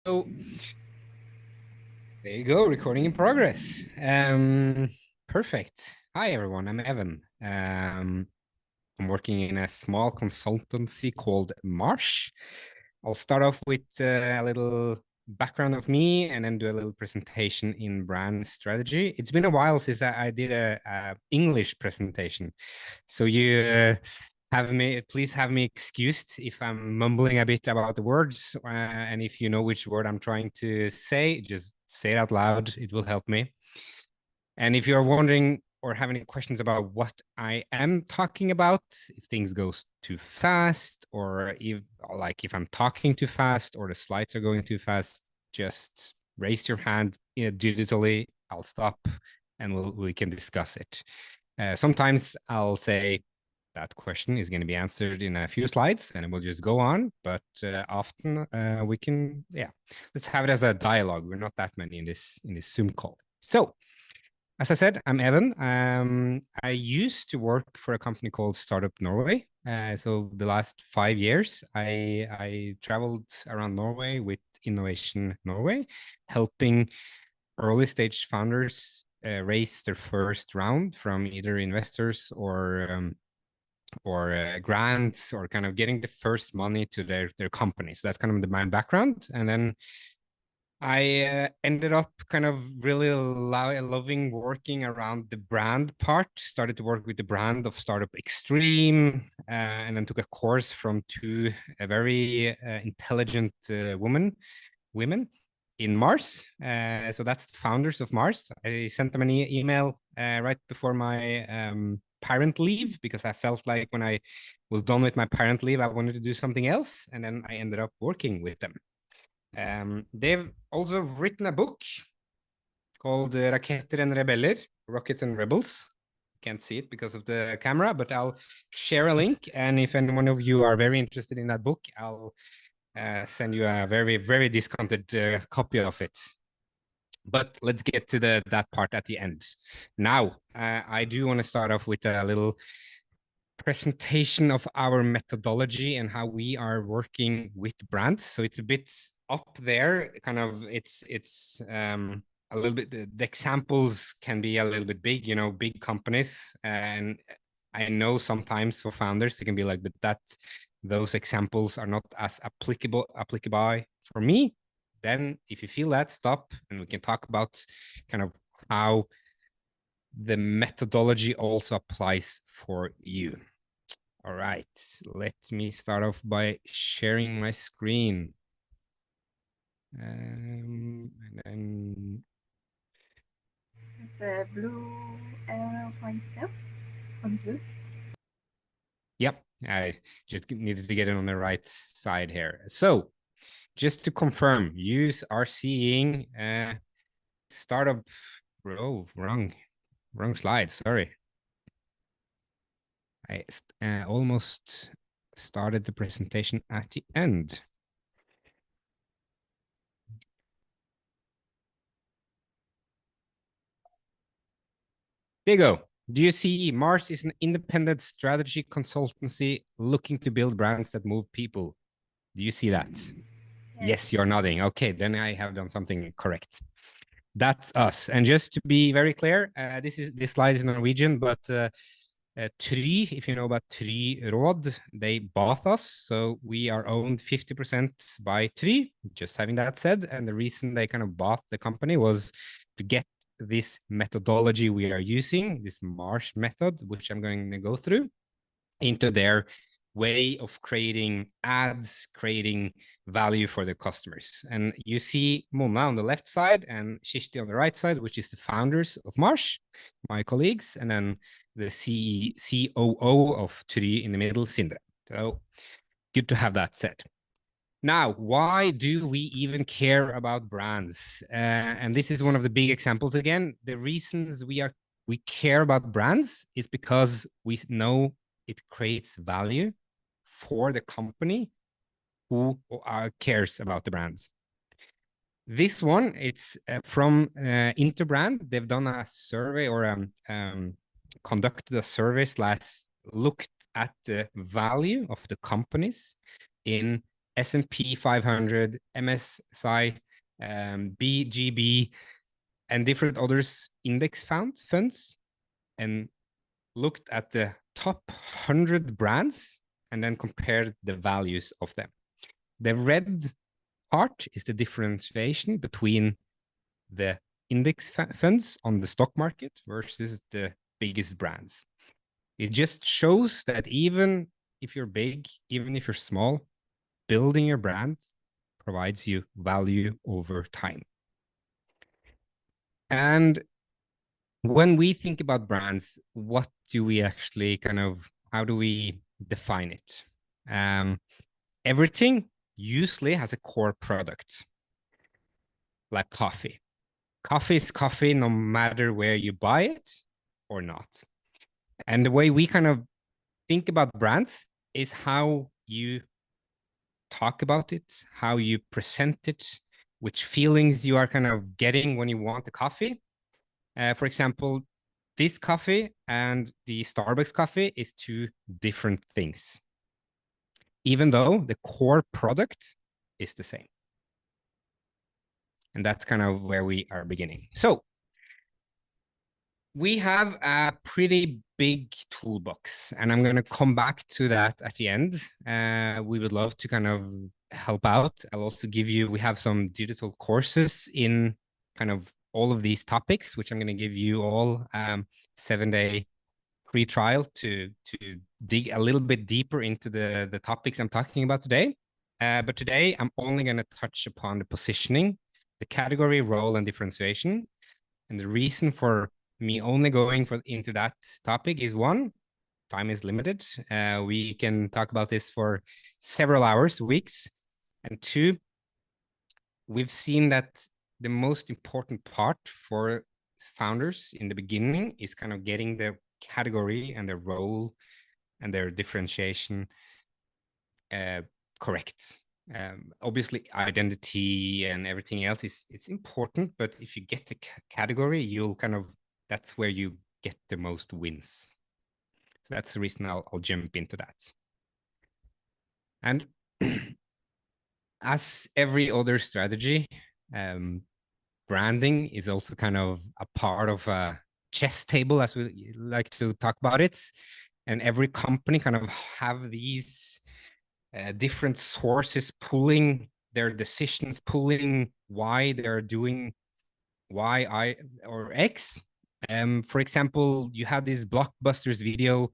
So there you go, recording in progress. Perfect. Hi everyone, I'm Evan. I'm working in a small consultancy called Marsh. I'll start off with a little background of me and then do a little presentation in brand strategy. It's been a while since I did a English presentation. So please have me excused if I'm mumbling a bit about the words. And if you know which word I'm trying to say, just say it out loud. It will help me. And if you're wondering or have any questions about what I am talking about, if things go too fast, or if I'm talking too fast or the slides are going too fast, just raise your hand digitally. I'll stop and we can discuss it. Sometimes I'll say that question is going to be answered in a few slides and we'll just go on. But often we can, let's have it as a dialogue. We're not that many in this Zoom call. So as I said, I'm Evan. I used to work for a company called Startup Norway. So the last 5 years, I traveled around Norway with Innovation Norway, helping early stage founders raise their first round from either investors or grants, or kind of getting the first money to their companies. So that's kind of my background. And then I ended up kind of really loving working around the brand part. Started to work with the brand of Startup Extreme, and then took a course from two very intelligent women in Mars. So that's the founders of Mars. I sent them an email right before my parent leave, because I felt like when I was done with my parent leave, I wanted to do something else. And then I ended up working with them. They've also written a book called Raketter and Rebeller, Rockets and Rebels. Can't see it because of the camera, but I'll share a link. And if any one of you are very interested in that book, I'll send you a very, very discounted copy of it. But let's get to that part at the end. Now, I do want to start off with a little presentation of our methodology and how we are working with brands. So it's a bit up there, kind of, it's a little bit, the examples can be a little bit big, big companies. And I know sometimes for founders, it can be like, but those examples are not as applicable for me. Then if you feel that, stop and we can talk about kind of how the methodology also applies for you. All right, let me start off by sharing my screen. And then There's a blue arrow pointing up on Zoom. Yep, I just needed to get it on the right side here. So just to confirm, you are seeing startup. Oh, wrong slide. Sorry. I almost started the presentation at the end. There you go. Do you see Mars is an independent strategy consultancy looking to build brands that move people? Do you see that? Yes, you're nodding. Okay, then I have done something correct. That's us. And just to be very clear, this slide is Norwegian, but Try, if you know about Try Råd, they bought us. So we are owned 50% by Try, just having that said. And the reason they kind of bought the company was to get this methodology we are using, this Marsh method, which I'm going to go through, into their way of creating ads, creating value for their customers. And you see Mona on the left side and Kirsti on the right side, which is the founders of Marsh, my colleagues, and then the COO of Try in the middle, Sindre. So good to have that said. Now, why do we even care about brands? And this is one of the big examples again. The reasons we care about brands is because we know it creates value for the company who cares about the brands. This one, it's from Interbrand. They've done a survey or conducted a survey / looked at the value of the companies in S&P 500, MSCI, BGB, and different others index funds, and looked at the top 100 brands and then compared the values of them. The red part is the differentiation between the index funds on the stock market versus the biggest brands. It just shows that even if you're big, even if you're small, building your brand provides you value over time. And when we think about brands, what do we actually how do we define it? Everything usually has a core product, like coffee. Coffee is coffee no matter where you buy it or not. And the way we think about brands is how you talk about it, how you present it, which feelings you are getting when you want the coffee. For example, this coffee and the Starbucks coffee is two different things, even though the core product is the same. And that's where we are beginning. So we have a pretty big toolbox, and I'm going to come back to that at the end. We would love to help out. I'll also give you, we have some digital courses in all of these topics, which I'm going to give you all 7-day free trial to dig a little bit deeper into the topics I'm talking about today. But today I'm only going to touch upon the positioning, the category, role, and differentiation. And the reason for me only going into that topic is, one, time is limited. We can talk about this for several hours, weeks. And two, we've seen that the most important part for founders in the beginning is getting their category and their role and their differentiation correct. Obviously, identity and everything else is important, but if you get the category, you'll that's where you get the most wins. So that's the reason I'll jump into that. And as every other strategy, branding is also a part of a chess table, as we like to talk about it. And every company have these different sources pulling their decisions, pulling why they're doing Y, I, or X. For example, you had these blockbusters video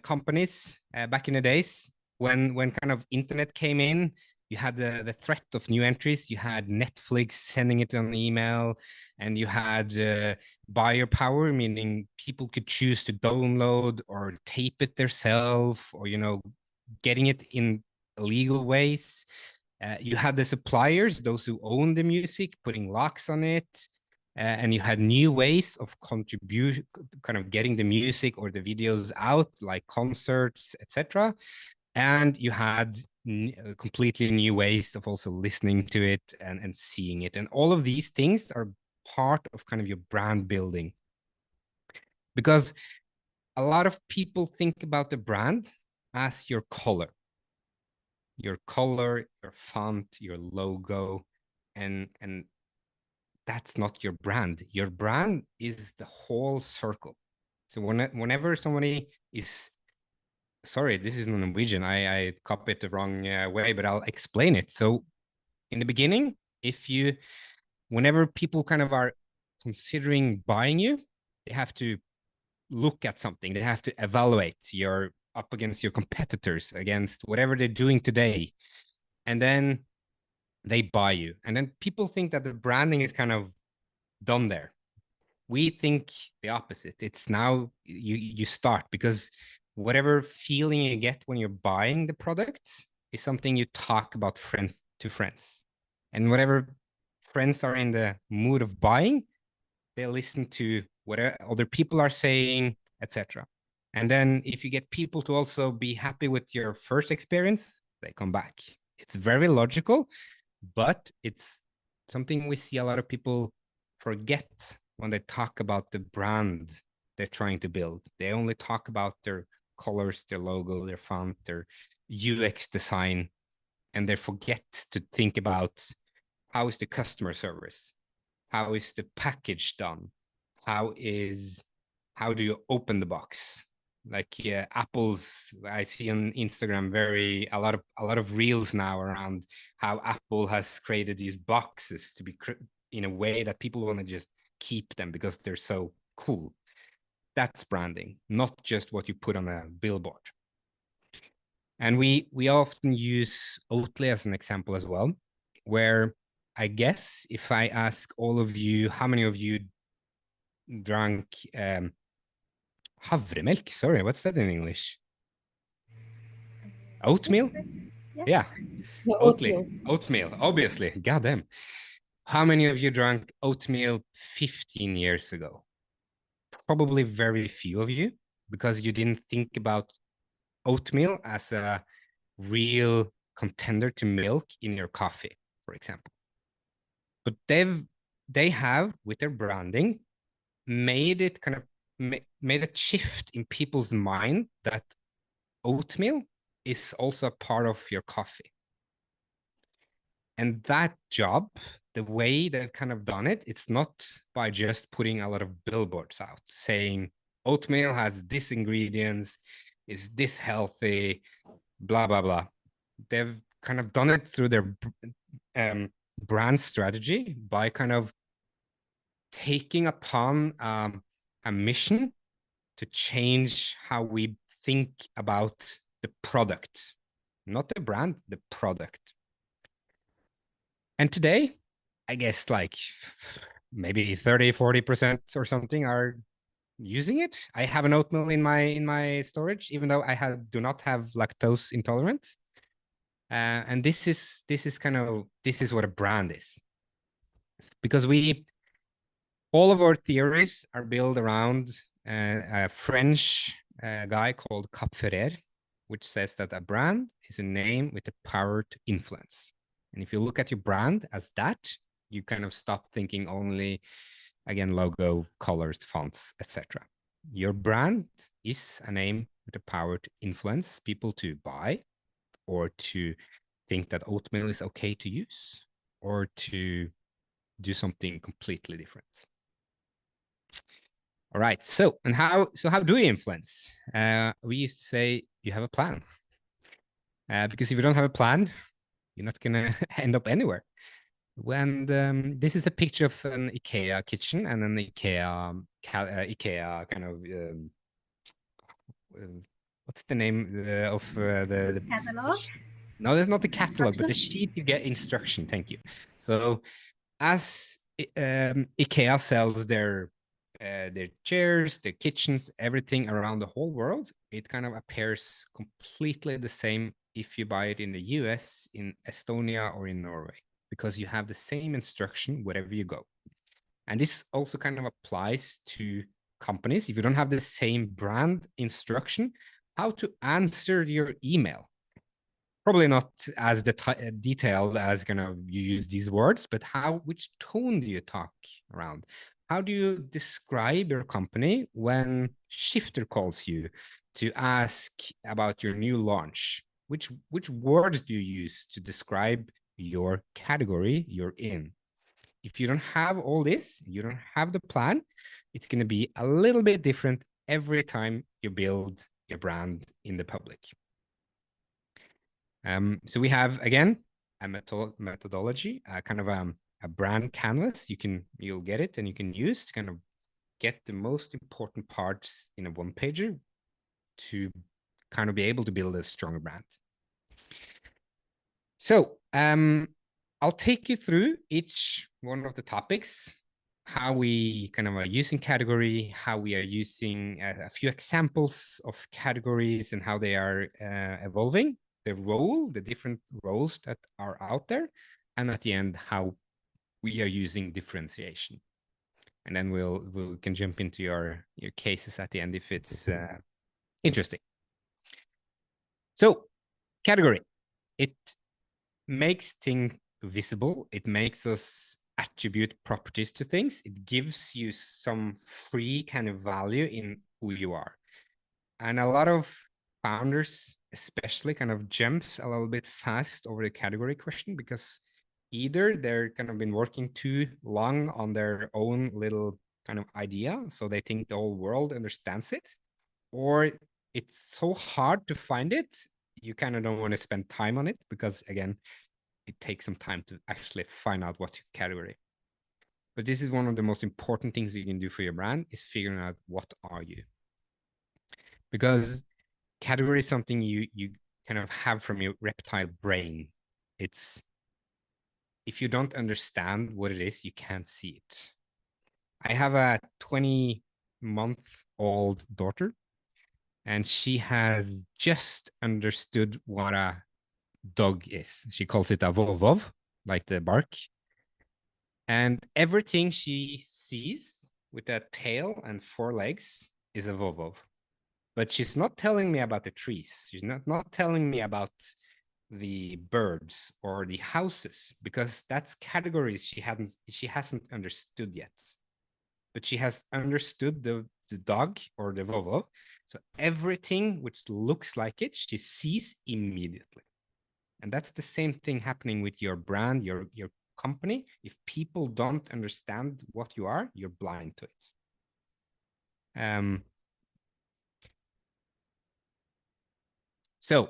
companies back in the days when internet came in. You had the threat of new entries. You had Netflix sending it on email, and you had buyer power, meaning people could choose to download or tape it themselves, or getting it in illegal ways. You had the suppliers, those who own the music, putting locks on it. And you had new ways of contribution, getting the music or the videos out, like concerts, etc. And you had completely new ways of also listening to it and seeing it. And all of these things are part of your brand building. Because a lot of people think about the brand as your color, your font, your logo, and that's not your brand. Your brand is the whole circle. So whenever somebody is, sorry, this is Norwegian, I copied it the wrong way, but I'll explain it. So in the beginning, whenever people are considering buying you, they have to look at something. They have to evaluate your up against your competitors, against whatever they're doing today. And then they buy you. And then people think that the branding is done there. We think the opposite. It's now you start, because whatever feeling you get when you're buying the product is something you talk about friends to friends. And whatever friends are in the mood of buying, they listen to what other people are saying, etc. And then if you get people to also be happy with your first experience, they come back. It's very logical, but it's something we see a lot of people forget when they talk about the brand they're trying to build. They only talk about their colors, their logo, their font, their UX design. and they forget to think about how is the customer service, how is the package done, how do you open the box? Like Apple's, I see on Instagram a lot of reels now around how Apple has created these boxes to be in a way that people want to just keep them because they're so cool. That's branding, not just what you put on a billboard. And we often use Oatly as an example as well, where I guess if I ask all of you, how many of you drank havremilk? Sorry, what's that in English? Oatmeal? Yes. Yeah, The Oatly. Oatmeal, obviously. Goddamn. How many of you drank oatmeal 15 years ago? Probably very few of you, because you didn't think about oatmeal as a real contender to milk in your coffee, for example. But they have, with their branding, made it kind of made a shift in people's mind that oatmeal is also a part of your coffee. And that job, the way they've kind of done it, it's not by just putting a lot of billboards out saying oatmeal has this ingredients, is this healthy, blah, blah, blah. They've kind of done it through their brand strategy by kind of taking upon a mission to change how we think about the product, not the brand, the product. And today, I guess like maybe 30-40% or something are using it. I have an oatmeal in my storage, even though I do not have lactose intolerance. And this is what a brand is, because all of our theories are built around a French guy called Cap Ferrer, which says that a brand is a name with the power to influence. And if you look at your brand as that, you kind of stop thinking only, again, logo, colors, fonts, etc. Your brand is a name with the power to influence people to buy, or to think that oatmeal is okay to use, or to do something completely different. All right. So how do we influence? We used to say you have a plan, because if you don't have a plan, you're not gonna end up anywhere. When this is a picture of an IKEA kitchen and an IKEA kind of what's the name of the Catalog. No, there's not the catalog, but the sheet you get instruction. Thank you. So as IKEA sells their chairs, their kitchens, everything around the whole world, it kind of appears completely the same if you buy it in the US, in Estonia, or in Norway, because you have the same instruction wherever you go. And this also kind of applies to companies. If you don't have the same brand instruction, how to answer your email. Probably not as detailed as you use these words, but which tone do you talk around? How do you describe your company when Shifter calls you to ask about your new launch? Which words do you use to describe your category you're in? If you don't have all this, you don't have the plan, it's going to be a little bit different every time you build your brand in the public. So we have, again, a methodology, kind of a brand canvas. You'll get it and you can use to kind of get the most important parts in a one-pager to kind of be able to build a stronger brand. So I'll take you through each one of the topics, how we kind of are using category, how we are using a few examples of categories and how they are evolving, the different roles that are out there, and at the end, how we are using differentiation. And then we can jump into your cases at the end if it's interesting. So category, it makes things visible. It makes us attribute properties to things. It gives you some free kind of value in who you are. And a lot of founders especially kind of jumps a little bit fast over the category question, because either they're kind of been working too long on their own little kind of idea, so they think the whole world understands it, or it's so hard to find it, you kind of don't want to spend time on it, because again, it takes some time to actually find out what's your category. But this is one of the most important things you can do for your brand, is figuring out what are you. Because category is something you kind of have from your reptile brain. It's, if you don't understand what it is, you can't see it. I have a 20-month-old daughter, and she has just understood what a dog is. She calls it a vov, like the bark. And everything she sees with a tail and 4 legs is a vov. But she's not telling me about the trees. She's not telling me about the birds or the houses, because that's categories she hasn't understood yet. But she has understood the dog or the vovo. So everything which looks like it, she sees immediately. And that's the same thing happening with your brand, your company. If people don't understand what you are, you're blind to it. So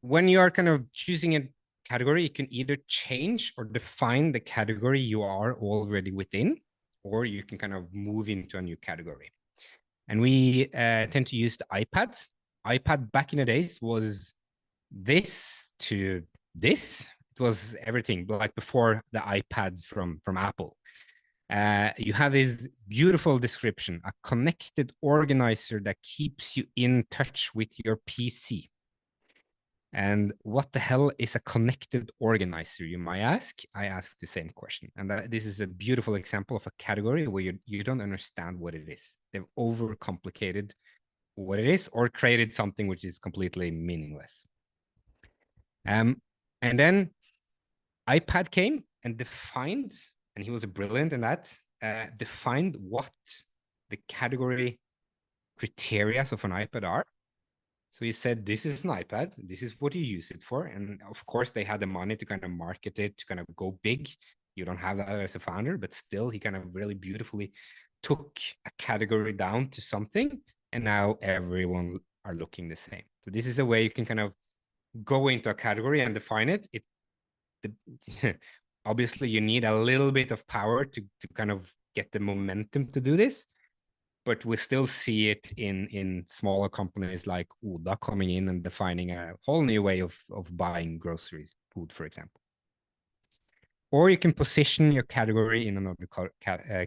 when you are kind of choosing a category, you can either change or define the category you are already within, or you can kind of move into a new category. And we tend to use the iPad. iPad back in the days was this to this. It was everything, like before the iPad from Apple. You have this beautiful description, a connected organizer that keeps you in touch with your PC. And what the hell is a connected organizer, you might ask? I ask the same question. And this is a beautiful example of a category where you don't understand what it is. They've overcomplicated what it is, or created something which is completely meaningless. And then iPad came and defined, and he was brilliant in that, defined what the category criteria of an iPad are. So he said, this is an iPad, this is what you use it for. And of course, they had the money to kind of market it, to kind of go big. You don't have that as a founder, but still, he kind of really beautifully took a category down to something. And now everyone are looking the same. So this is a way you can kind of go into a category and define it. Obviously, you need a little bit of power to kind of get the momentum to do this. But we still see it in smaller companies like Oda coming in and defining a whole new way of buying grocery food, for example. Or you can position your category in another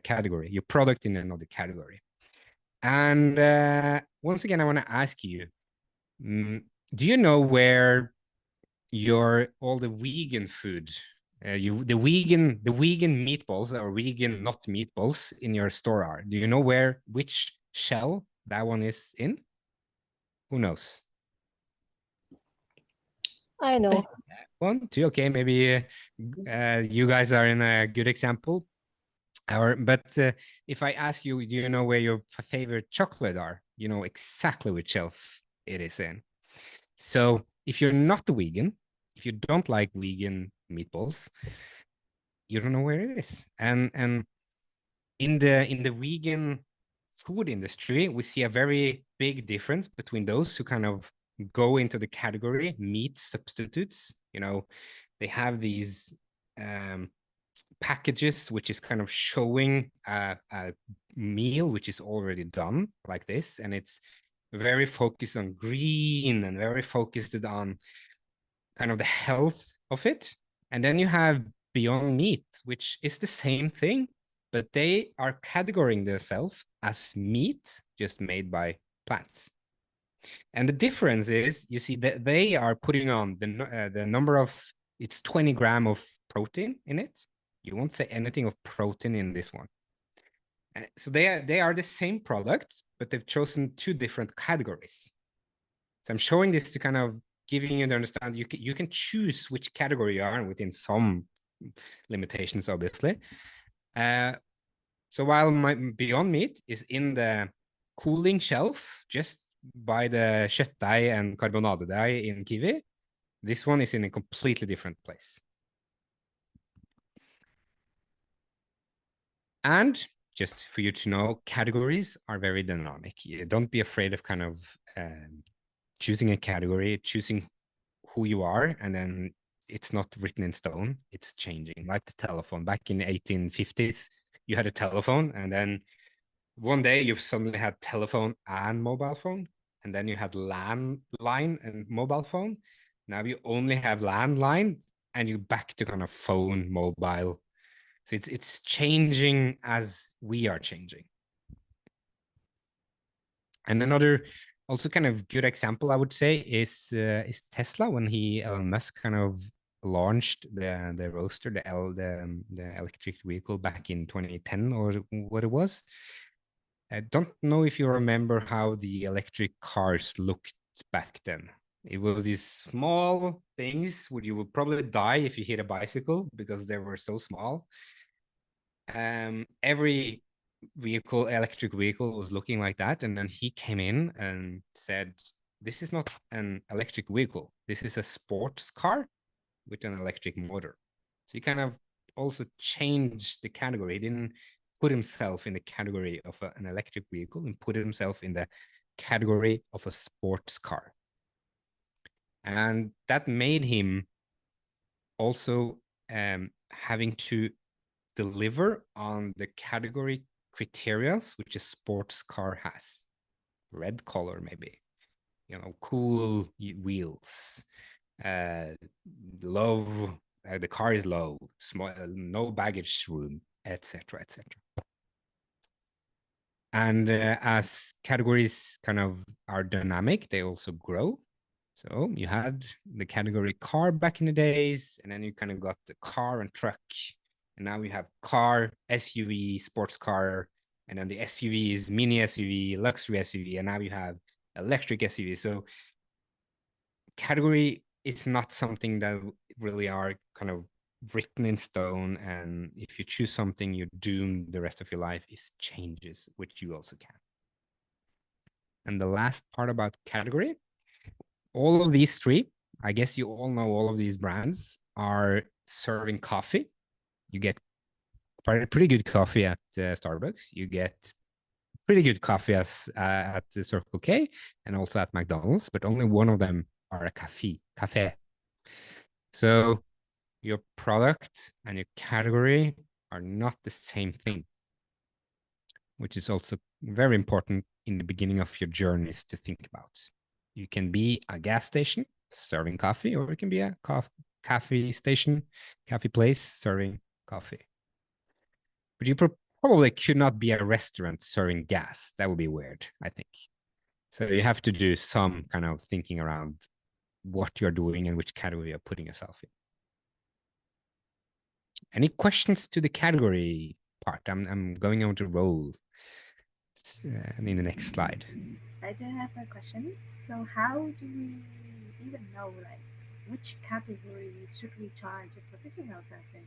category, your product in another category. And once again, I want to ask you, do you know where all the vegan food, the vegan meatballs or vegan not meatballs in your store are? Do you know which shell that one is in? Who knows? I know. 1, 2, okay, maybe you guys are in a good example. But if I ask you, do you know where your favorite chocolate are? You know exactly which shelf it is in. So if you're not a vegan, if you don't like vegan meatballs, you don't know where it is. And in the vegan food industry, we see a very big difference between those who kind of go into the category meat substitutes. You know, they have these packages which is kind of showing a meal which is already done like this, and it's very focused on green and very focused on kind of the health of it. And then you have Beyond Meat, which is the same thing, but they are categorizing themselves as meat just made by plants. And the difference is, you see that they are putting on the number of, it's 20 grams of protein in it. You won't say anything of protein in this one. So they are the same products, but they've chosen 2 different categories. So I'm showing this to kind of giving you to understand you can choose which category you are in within some limitations, obviously. So while my Beyond Meat is in the cooling shelf, just buy the kjøttdeig and karbonadedeig in Kiwi. This one is in a completely different place. And just for you to know, categories are very dynamic. Don't be afraid of kind of choosing a category, choosing who you are, and then it's not written in stone. It's changing. Like the telephone. Back in the 1850s, you had a telephone, and then one day you suddenly had telephone and mobile phone, and then you had landline and mobile phone. Now you only have landline, and you're back to kind of phone, mobile. So it's changing as we are changing. And another also kind of good example, I would say, is Tesla, when Elon Musk kind of launched the Roadster, the electric vehicle back in 2010 or what it was. I don't know if you remember how the electric cars looked back then. It was these small things where you would probably die if you hit a bicycle because they were so small. Every electric vehicle was looking like that. And then he came in and said, this is not an electric vehicle. This is a sports car with an electric motor. So he kind of also changed the category. He didn't put himself in the category of an electric vehicle and put himself in the category of a sports car. And that made him also having to deliver on the category criteria which a sports car has. Red color, maybe, cool wheels, low, the car is low, small, no baggage room, etc., etc. And as categories kind of are dynamic, they also grow. So you had the category car back in the days, and then you kind of got the car and truck, and now we have car, SUV, sports car, and then the SUV is mini SUV, luxury SUV, and now you have electric SUV. So category is not something that really are kind of written in stone, and if you choose something, you're doomed the rest of your life. Is changes, which you also can. And the last part about category, all of these three, I guess you all know all of these brands are serving coffee. You get pretty good coffee at Starbucks. You get pretty good coffee at the Circle K and also at McDonald's, but only one of them are a cafe. So your product and your category are not the same thing, which is also very important in the beginning of your journeys to think about. You can be a gas station serving coffee, or it can be a coffee station, coffee place serving coffee. But you probably could not be a restaurant serving gas. That would be weird, I think. So you have to do some kind of thinking around what you're doing and which category you're putting yourself in. Any questions to the category part? I'm going on to roll in the next slide. I do have a question. So how do we even know like which category should we try to position ourselves in?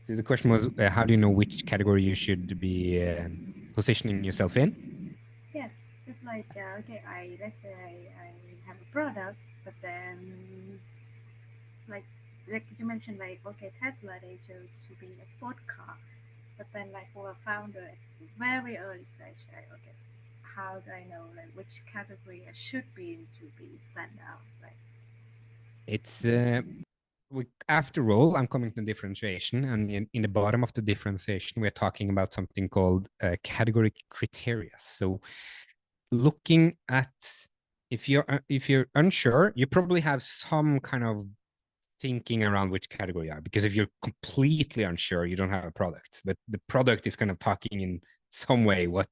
So the question was, how do you know which category you should be positioning yourself in? Yes, just like okay, let's say I have a product, but then like you mentioned, like okay, Tesla they chose to be a sport car, but then like for a founder at very early stage, like okay, how do I know like which category I should be in to be stand out? Like It's after all, I'm coming to differentiation, and in the bottom of the differentiation, we're talking about something called category criteria. So looking at, if you're unsure, you probably have some kind of thinking around which category you are, because if you're completely unsure, you don't have a product, but the product is kind of talking in some way what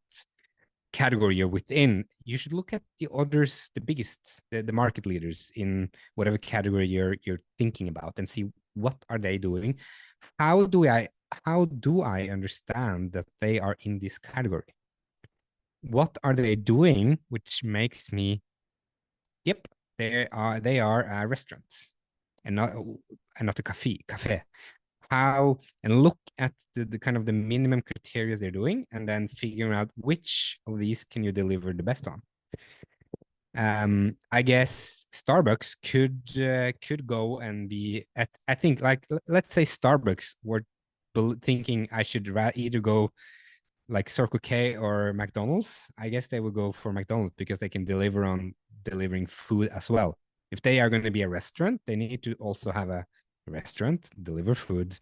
category you're within. You should look at the others, the biggest, the market leaders in whatever category you're thinking about, and see what are they doing. How do I understand that they are in this category? What are they doing which makes me, yep, they are restaurants and not a cafe. How, and look at the kind of the minimum criteria they're doing, and then figuring out which of these can you deliver the best on. I guess Starbucks could go and be at, I think, like let's say Starbucks were thinking I should either go like Circle K or McDonald's. I guess they would go for McDonald's because they can deliver on delivering food as well. If they are going to be a restaurant, they need to also have a restaurant, deliver food,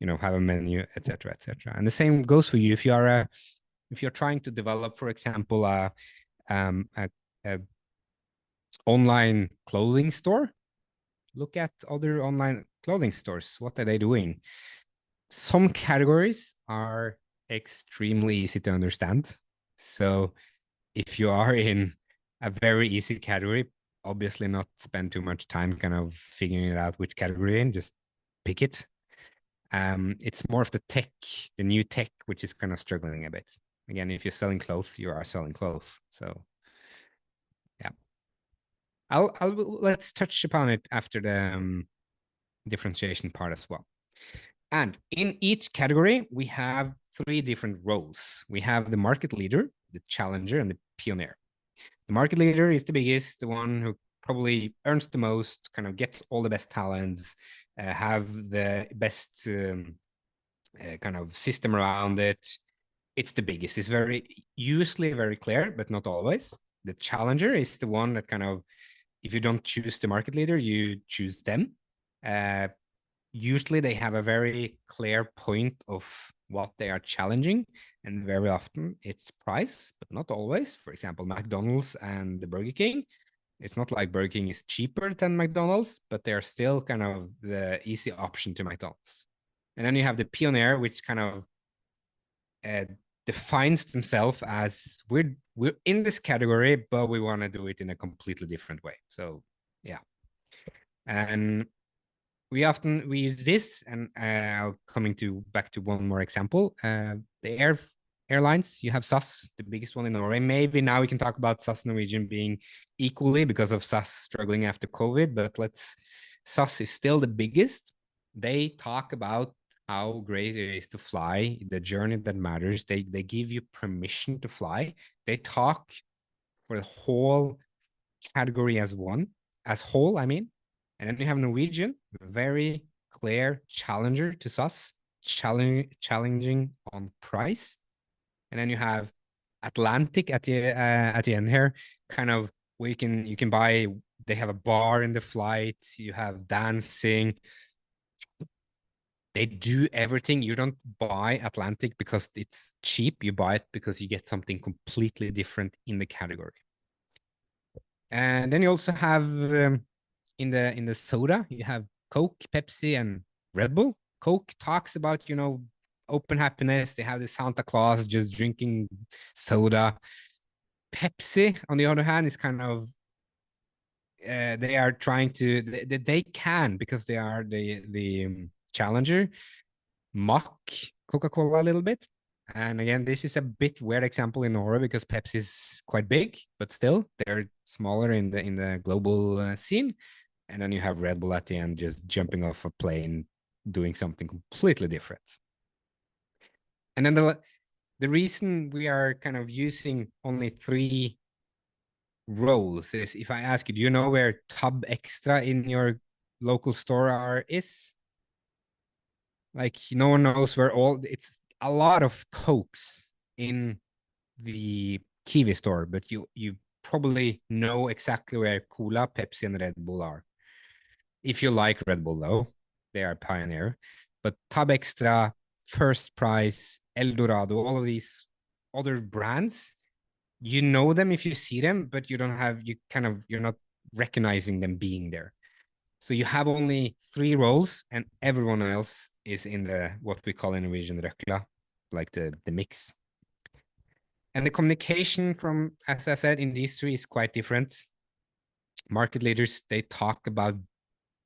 have a menu, etc., etc. And the same goes for you if you're trying to develop, for example, um, a, a online clothing store. Look at other online clothing stores. What are they doing? Some categories are extremely easy to understand. So if you are in a very easy category, obviously not spend too much time kind of figuring it out which category in, just pick it. It's more of the tech, the new tech, which is kind of struggling a bit. Again, if you're selling clothes, you are selling clothes. So yeah. Let's touch upon it after the differentiation part as well. And in each category, we have three different roles. We have the market leader, the challenger, and the pioneer. The market leader is the biggest, the one who probably earns the most, kind of gets all the best talents, have the best kind of system around it. It's the biggest. It's usually very clear, but not always. The challenger is the one that kind of, if you don't choose the market leader, you choose them. Usually they have a very clear point of what they are challenging, and very often it's price, but not always. For example, McDonald's and the Burger King. It's not like Burger King is cheaper than McDonald's, but they're still kind of the easy option to McDonald's. And then you have the pioneer, which kind of defines themselves as we're in this category, but we want to do it in a completely different way. So yeah, and we use this, and I'll back to one more example. The airlines, you have SAS, the biggest one in Norway. Maybe now we can talk about SAS Norwegian being equally because of SAS struggling after COVID, but SAS is still the biggest. They talk about how great it is to fly, the journey that matters. They give you permission to fly. They talk for the whole category as whole, I mean. And then you have Norwegian, very clear challenger to SAS, challenging on price. And then you have Atlantic at the end here, kind of where you can buy. They have a bar in the flight. You have dancing. They do everything. You don't buy Atlantic because it's cheap. You buy it because you get something completely different in the category. And then you also have in the soda, you have Coke, Pepsi, and Red Bull. Coke talks about, open happiness. They have the Santa Claus just drinking soda. Pepsi, on the other hand, is kind of they are trying to they can, because they are the challenger, mock Coca-Cola a little bit. And again, this is a bit weird example in Norway because Pepsi is quite big, but still they're smaller in the global scene. And then you have Red Bull at the end just jumping off a plane, doing something completely different. And then the reason we are kind of using only three roles is, if I ask you, do you know where Tab Extra in your local store is? Like, no one knows where it's a lot of Cokes in the Kiwi store, but you probably know exactly where Cola, Pepsi, and Red Bull are. If you like Red Bull, though, they are pioneer. But Tab Extra, First Price, El Dorado, all of these other brands, you know them if you see them, but you're not recognizing them being there. So you have only three roles, and everyone else is in what we call in Norwegian røkla, like the mix. And the communication from, as I said, in these three is quite different. Market leaders, they talk about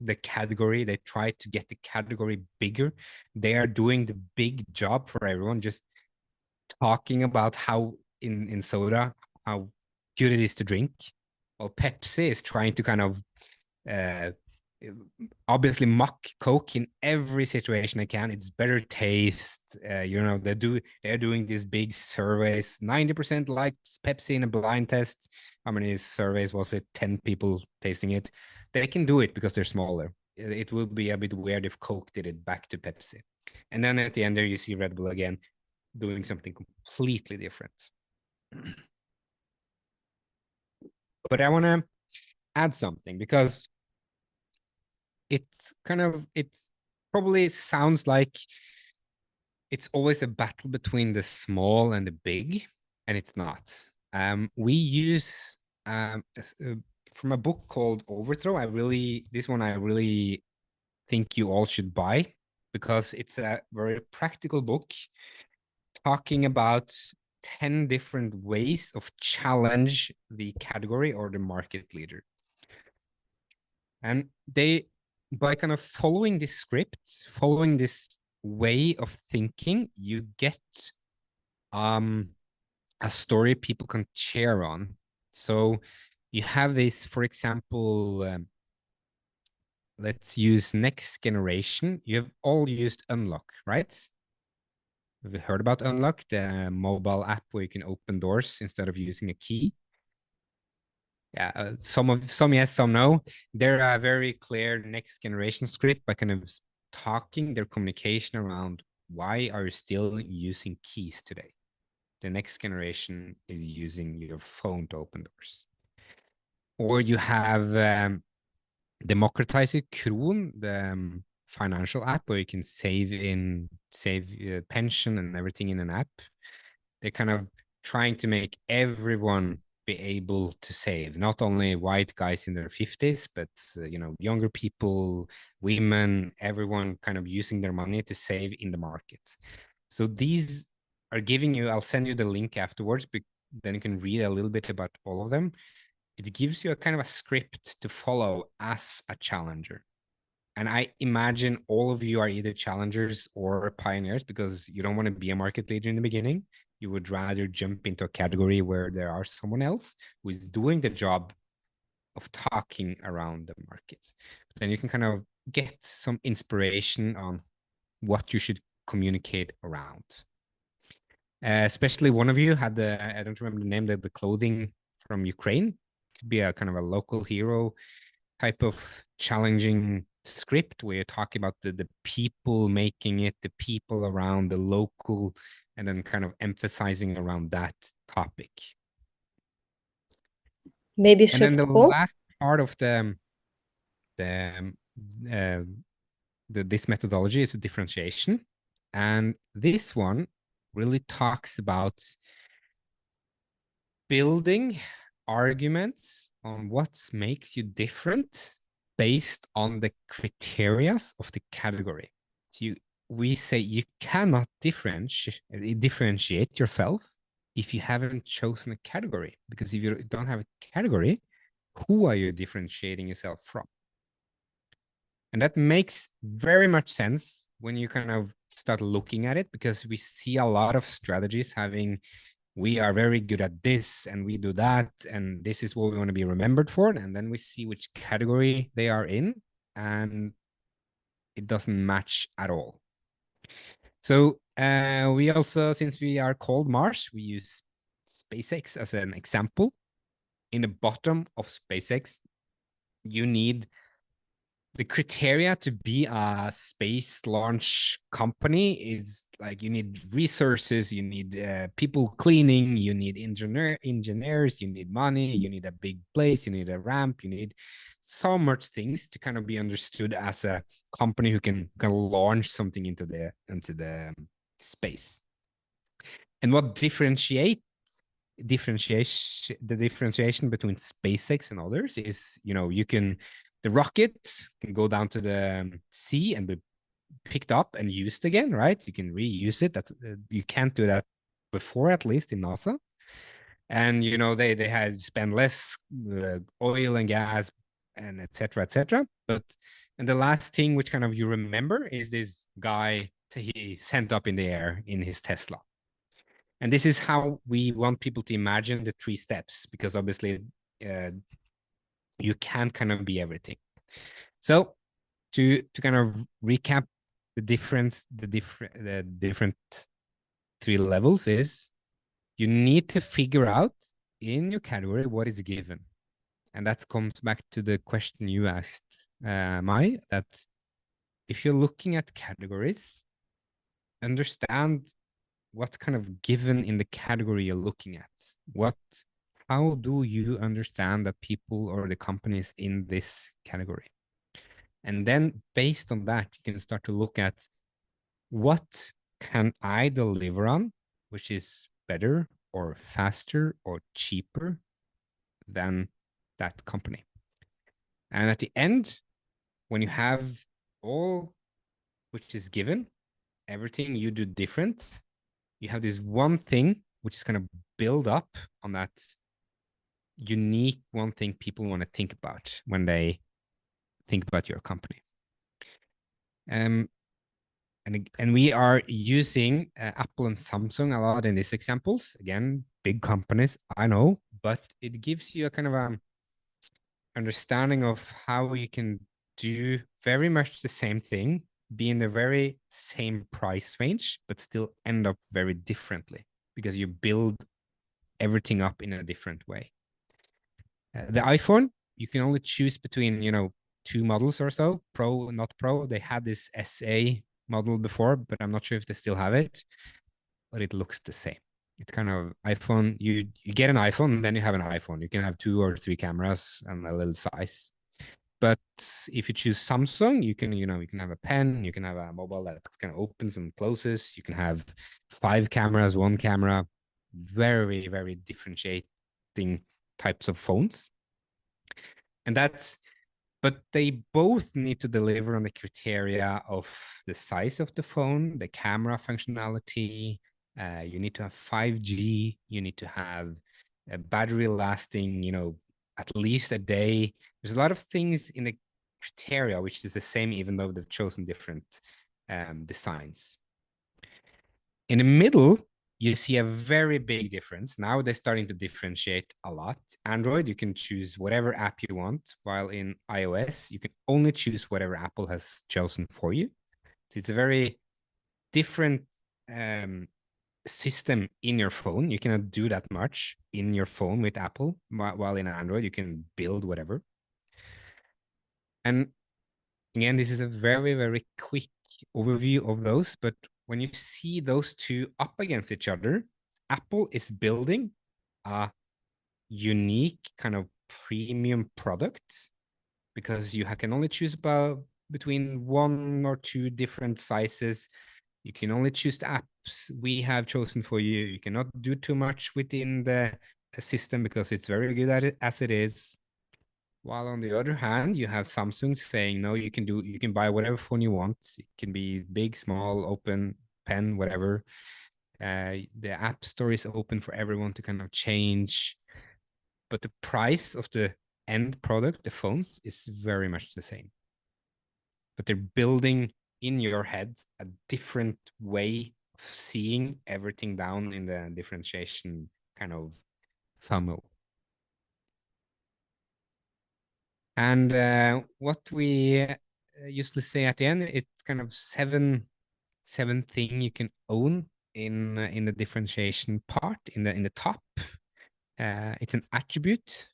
the category. They try to get the category bigger. They are doing the big job for everyone, just talking about how in soda, how good it is to drink. Well, Pepsi is trying to kind of obviously mock Coke in every situation they can. It's better taste. They're doing these big surveys. 90% likes Pepsi in a blind test. how many surveys was it? 10 people tasting it. They can do it because they're smaller. It will be a bit weird if Coke did it back to Pepsi. And then at the end there, you see Red Bull again doing something completely different. But I want to add something because it probably sounds like it's always a battle between the small and the big, and it's not. We use from a book called Overthrow. This one I really think you all should buy because it's a very practical book talking about 10 different ways of challenge the category or the market leader. And they, by kind of following this script, following this way of thinking, you get a story people can cheer on. So you have this, for example, let's use Next Generation. You have all used Unlock, right? Have you heard about Unlock, the mobile app where you can open doors instead of using a key? Yeah, some yes, some no. They're a very clear Next Generation script by kind of talking their communication around why are you still using keys today? The next generation is using your phone to open doors. Or you have Democratizer Kron, the financial app where you can save pension and everything in an app. They're kind of trying to make everyone be able to save, not only white guys in their 50s, but younger people, women, everyone kind of using their money to save in the market. So these are giving you, I'll send you the link afterwards, but then you can read a little bit about all of them. It gives you a kind of a script to follow as a challenger. And I imagine all of you are either challengers or pioneers because you don't want to be a market leader in the beginning. You would rather jump into a category where there are someone else who is doing the job of talking around the market. Then you can kind of get some inspiration on what you should communicate around. Especially one of you had I don't remember the name, the clothing from Ukraine. Could be a kind of a local hero type of challenging script where you're talking about the people making it, the people around the local, and then kind of emphasizing around that topic. Maybe and then the Chef Co? last part of this methodology is the differentiation. And this one really talks about building arguments on what makes you different based on the criteria of the category. So we say you cannot differentiate yourself if you haven't chosen a category, because if you don't have a category, who are you differentiating yourself from? And that makes very much sense when you kind of start looking at it, because we see a lot of strategies having, we are very good at this and we do that, and this is what we want to be remembered for. And then we see which category they are in, and it doesn't match at all. So we also, since we are called Mars, we use SpaceX as an example. In the bottom of SpaceX, you need the criteria to be a space launch company is like, you need resources, you need people cleaning, you need engineers, you need money, you need a big place, you need a ramp, you need so much things to kind of be understood as a company who can launch something into the space. And what differentiation between SpaceX and others is, the rocket can go down to the sea and be picked up and used again, right? You can reuse it. You can't do that before, at least in NASA. And they had spent less oil and gas and etc. And the last thing which kind of you remember is this guy he sent up in the air in his Tesla. And this is how we want people to imagine the 3 steps, because obviously you can't kind of be everything. So to kind of recap the different 3 levels is, you need to figure out in your category, what is given? And that comes back to the question you asked, Mai, that if you're looking at categories, understand what's kind of given in the category you're looking at. How do you understand that people or the companies in this category? And then based on that, you can start to look at what can I deliver on, which is better or faster or cheaper than that company. And at the end, when you have all which is given, everything you do different, you have this one thing which is kind of build up on that unique one thing people want to think about when they think about your company. And we are using Apple and Samsung a lot in these examples. Again, big companies, I know, but it gives you a kind of understanding of how you can do very much the same thing, be in the very same price range, but still end up very differently because you build everything up in a different way. The iPhone, you can only choose between, two models or so, Pro, not Pro. They had this SA model before, but I'm not sure if they still have it, but it looks the same. It's kind of iPhone, you get an iPhone and then you have an iPhone. You can have 2 or 3 cameras and a little size. But if you choose Samsung, you can have a pen, you can have a mobile that kind of opens and closes. You can have 5 cameras, 1 camera, very, very differentiating types of phones. And but they both need to deliver on the criteria of the size of the phone, the camera functionality. You need to have 5G. You need to have a battery lasting, at least a day. There's a lot of things in the criteria which is the same, even though they've chosen different designs. In the middle, you see a very big difference. Now they're starting to differentiate a lot. Android, you can choose whatever app you want, while in iOS, you can only choose whatever Apple has chosen for you. So it's a very different system in your phone. You cannot do that much in your phone with Apple, while in Android, you can build whatever. And again, this is a very, very quick overview of those, but when you see those two up against each other, Apple is building a unique kind of premium product because you can only choose between 1 or 2 different sizes. You can only choose the apps we have chosen for you. You cannot do too much within the system because it's very good at it as it is. While on the other hand, you have Samsung saying, no, you can buy whatever phone you want. It can be big, small, open, pen, whatever. The app store is open for everyone to kind of change. But the price of the end product, the phones, is very much the same. But they're building in your head a different way of seeing everything down in the differentiation kind of funnel. And what we usually say at the end, it's kind of seven thing you can own in the differentiation part in the top. It's an attribute.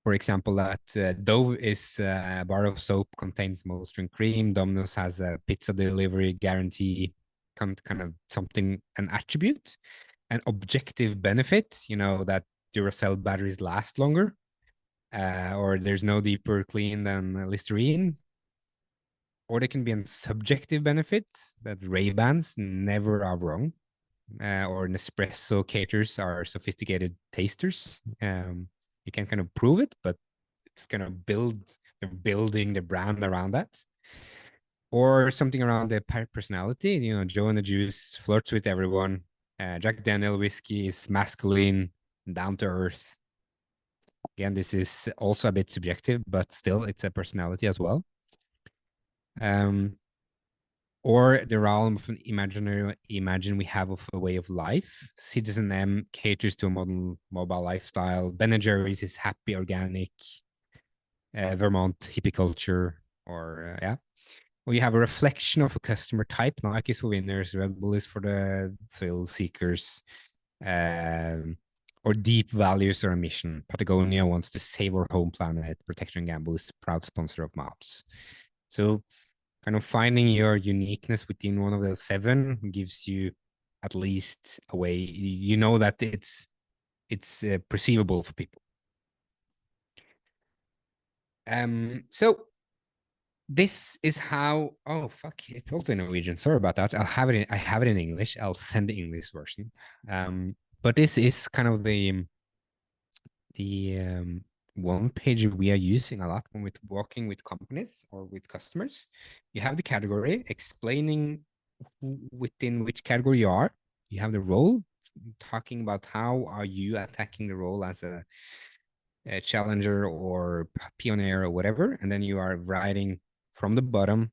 For example, that Dove is a bar of soap contains moisture and cream. Domino's has a pizza delivery guarantee, kind of something, an attribute. An objective benefit, that Duracell batteries last longer. Or there's no deeper clean than Listerine. Or they can be a subjective benefit that Ray-Bans never are wrong. Or Nespresso caters are sophisticated tasters. You can kind of prove it, but it's kind of building the brand around that. Or something around the personality. Joe and the Juice flirts with everyone. Jack Daniel whiskey is masculine, down to earth. Again, this is also a bit subjective, but still, it's a personality as well. Or the realm of an imagine we have of a way of life. Citizen M caters to a modern mobile lifestyle. Ben and Jerry's is happy, organic. Vermont hippie culture, or yeah. Or you have a reflection of a customer type. Nike is for winners, Red Bull is for the thrill seekers. or deep values or a mission. Patagonia wants to save our home planet. Procter & Gamble is proud sponsor of MAPS. So kind of finding your uniqueness within one of those 7 gives you at least a way, you know, that it's perceivable for people. So this is how, oh fuck, it's also in Norwegian. Sorry about that. I have it in English. I'll send the English version. But this is kind of the one page we are using a lot when we're working with companies or with customers. You have the category explaining within which category you are. You have the role, talking about how are you attacking the role as a challenger or pioneer or whatever, and then you are writing from the bottom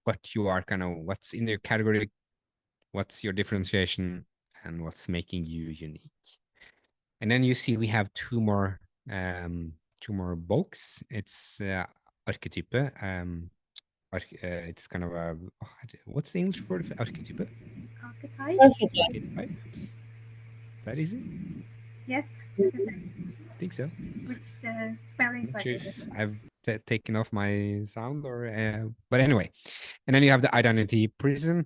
what you are, kind of what's in your category, what's your differentiation, and what's making you unique. And then you see we have two more bulks. It's archetype. It's kind of a, what's the English word for archetype? Archetype. Archetype. Is that easy? Yes, this is it. I think so. Which spelling is like Sure if I've taken off my sound or but anyway. And then you have the identity prism,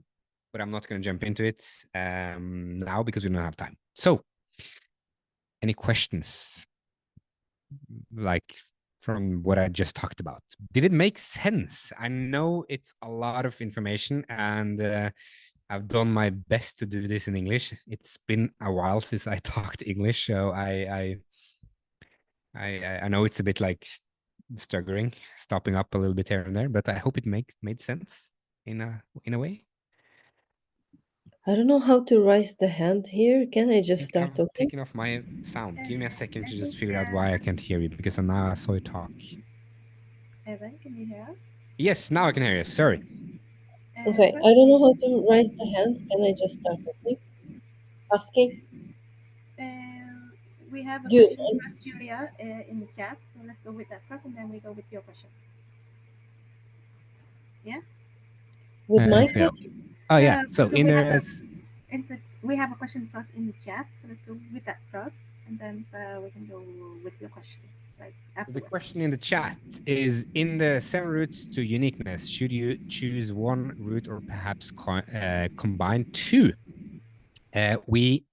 but I'm not going to jump into it now because we don't have time. So any questions like from what I just talked about? Did it make sense? I know it's a lot of information, and I've done my best to do this in English. It's been a while since I talked English, so I know it's a bit like staggering, stopping up a little bit here and there, but I hope it made sense in a way. I don't know how to raise the hand here. Can I just start I've talking? taken off my sound. Give me a second to just figure out why I can't hear you, because now I saw you talk. Evan, can you hear us? Yes, now I can hear you. Sorry. Okay, I don't know how to raise the hand. Can I just start talking? Asking? We have a Good. question first, Julia, in the chat. So let's go with that first, and then we go with your question. Yeah? With my Yeah. question? Oh, yeah. So in there, we have a question first in the chat. So let's go with that first, and then we can go with your question. Right afterwards. the question in the chat is, in the 7 routes to uniqueness, should you choose one route or perhaps combine 2? We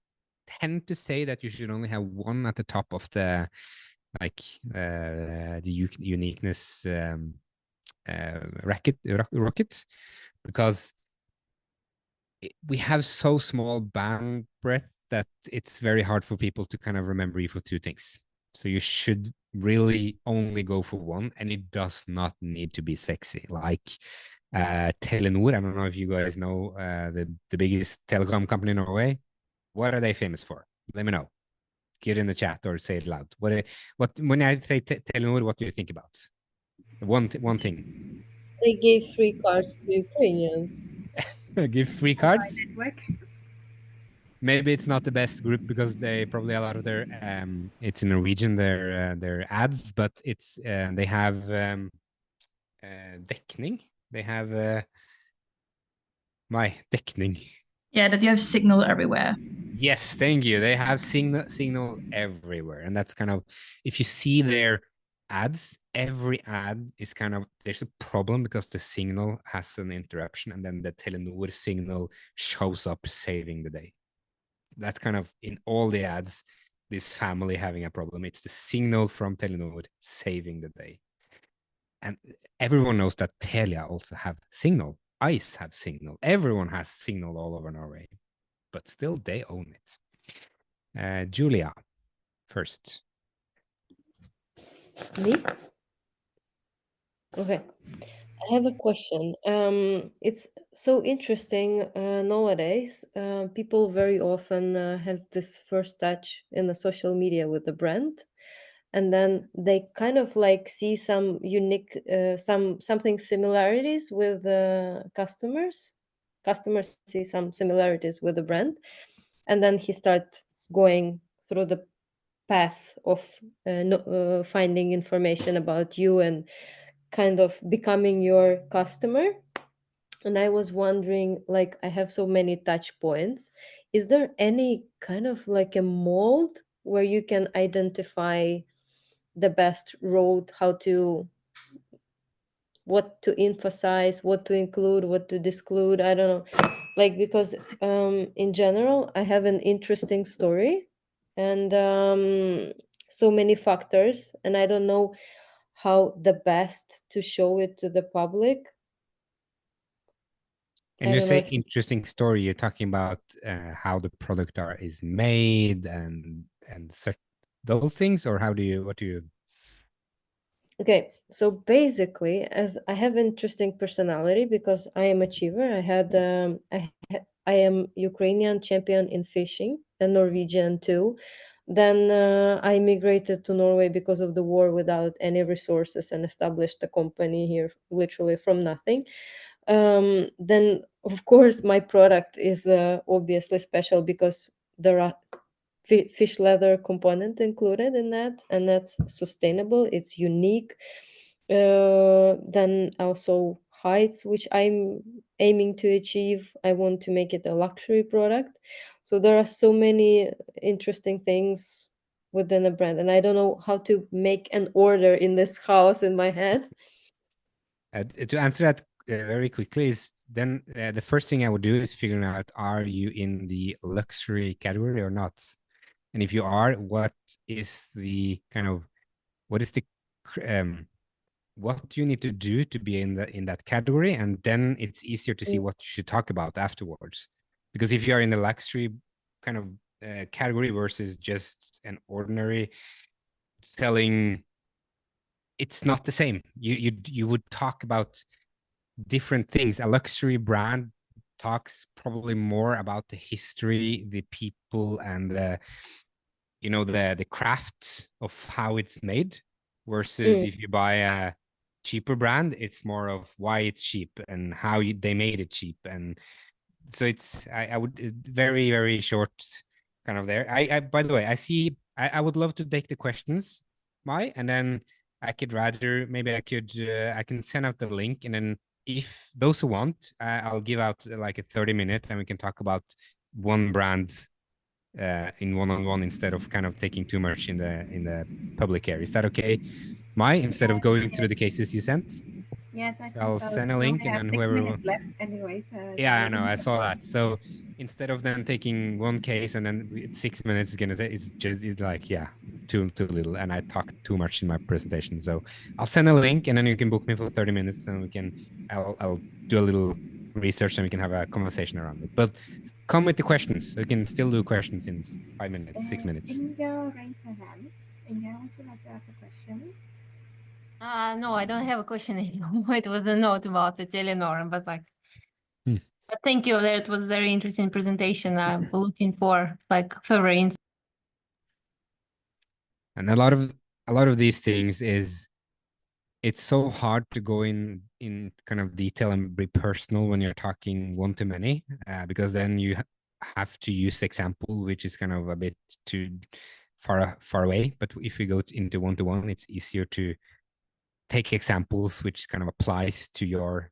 tend to say that you should only have one at the top of the uniqueness rocket, because we have so small bandwidth that it's very hard for people to kind of remember you for 2 things. So you should really only go for one, and it does not need to be sexy. Like Telenor, I don't know if you guys know the biggest telecom company in Norway. What are they famous for? Let me know. Get in the chat or say it loud. What when I say Telenor, what do you think about? One thing. They gave free cards to Ukrainians. Give free cards? Network. Maybe it's not the best group because they probably a lot of their it's in Norwegian, their ads, but it's they have dekning. They have my dekning. Yeah, that you have signal everywhere. Yes, thank you. They have signal everywhere, and that's kind of, if you see their ads, every ad is kind of, there's a problem because the signal has an interruption, and then the Telenor signal shows up saving the day. That's kind of in all the ads, this family having a problem. It's the signal from Telenor saving the day. And everyone knows that Telia also have signal. Ice have signal. Everyone has signal all over Norway, but still they own it. Julia, first. Me? Okay. I have a question. It's so interesting nowadays. People very often have this first touch in the social media with the brand, and then they kind of like see some unique, something similarities with the customers. Customers see some similarities with the brand, and then he start going through the path of finding information about you and kind of becoming your customer. And I was wondering, like, I have so many touch points. Is there any kind of like a mold where you can identify the best road, how to, what to emphasize, what to include, what to disclude? I don't know. Like, because in general, I have an interesting story and so many factors, and I don't know how the best to show it to the public. And I you don't know say if interesting story, you're talking about how the product is made and such those things, or how do you what do you? Okay, so basically, as I have interesting personality because I am achiever. I am Ukrainian champion in fishing and Norwegian too. Then I migrated to Norway because of the war without any resources and established a company here literally from nothing. Then of course my product is obviously special because there are fish leather component included in that, and that's sustainable, it's unique. Then also heights, which I'm aiming to achieve. I want to make it a luxury product. So there are so many interesting things within a brand, and I don't know how to make an order in this house in my head. To answer that very quickly is then the first thing I would do is figuring out, are you in the luxury category or not? And if you are, what is the kind of what is the what do you need to do to be in that category? And then it's easier to see what you should talk about afterwards. Because if you are in the luxury kind of category versus just an ordinary selling, it's not the same. You would talk about different things. A luxury brand talks probably more about the history, the people, and the the craft of how it's made, versus if you buy a cheaper brand, it's more of why it's cheap and how they made it cheap. And so it's I would very, very short kind of there. I by the way, I would love to take the questions, Mai, and then I could rather maybe I can send out the link, and then if those who want, I'll give out like a 30-minute and we can talk about one brand in one-on-one instead of kind of taking too much in the public air. Is that okay, Mai? Instead of going through the cases you sent? Yes, I So think I'll so. send a We link, only and have then 6 minutes whoever. left anyway, so Yeah, I the know. I limit. saw that. So instead of then taking one case and then 6 minutes is gonna take, it's like, yeah, too little, and I talked too much in my presentation. So I'll send a link, and then you can book me for 30 minutes, and I'll do a little research, and we can have a conversation around it. But come with the questions. We can still do questions in 5 minutes, 6 minutes. Inga raised her hand. Inga, would you like to ask a question? No, I don't have a question anymore. It was a note about the Telenor, but like, but thank you. That was very interesting presentation. I'm looking for like further insights. And a lot of these things is, it's so hard to go in kind of detail and be personal when you're talking one to many, because then you have to use example, which is kind of a bit too far away. But if we go into one-to-one, it's easier to take examples which kind of applies to your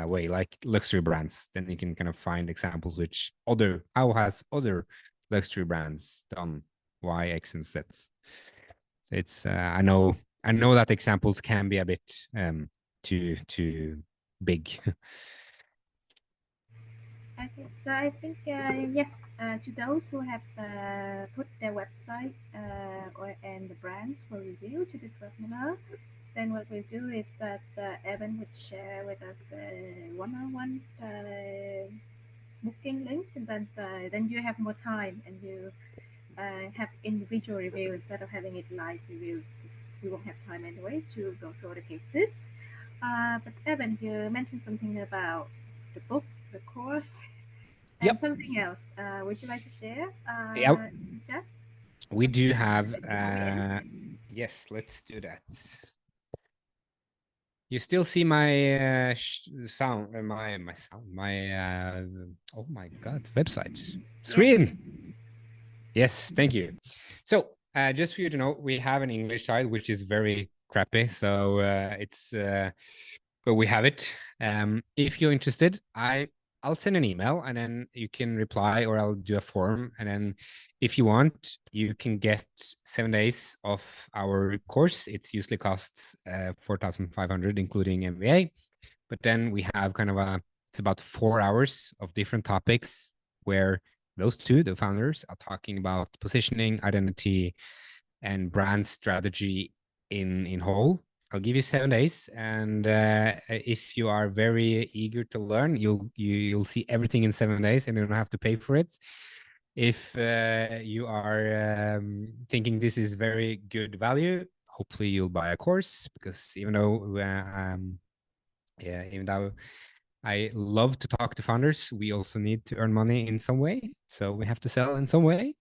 way, like luxury brands. Then you can kind of find examples which how has other luxury brands done Y, X, and Z. So it's I know that examples can be a bit too big. Okay, so I think yes, to those who have put their website and the brands for review to this webinar, then what we'll do is that Evan would share with us the one-on-one booking link, and then you have more time and you have individual review instead of having it live review, because we won't have time anyway to go through all the cases. But Evan, you mentioned something about the book, the course, and Yep. something else. Would you like to share? Yep. Jeff? We do have Victoria? yes, let's do that. You still see my sound, my sound, my oh my god, website screen. Yes, thank you. So just for you to know, we have an English side which is very crappy. So it's but we have it. If you're interested, I'll send an email and then you can reply, or I'll do a form. And then if you want, you can get 7 days of our course. It usually costs 4,500, including MBA. But then we have kind of it's about 4 hours of different topics where those two, the founders, are talking about positioning, identity, and brand strategy in whole. I'll give you 7 days, and if you are very eager to learn, you'll see everything in 7 days, and you don't have to pay for it. If you are thinking this is very good value, hopefully you'll buy a course, because even though I love to talk to founders, we also need to earn money in some way, so we have to sell in some way.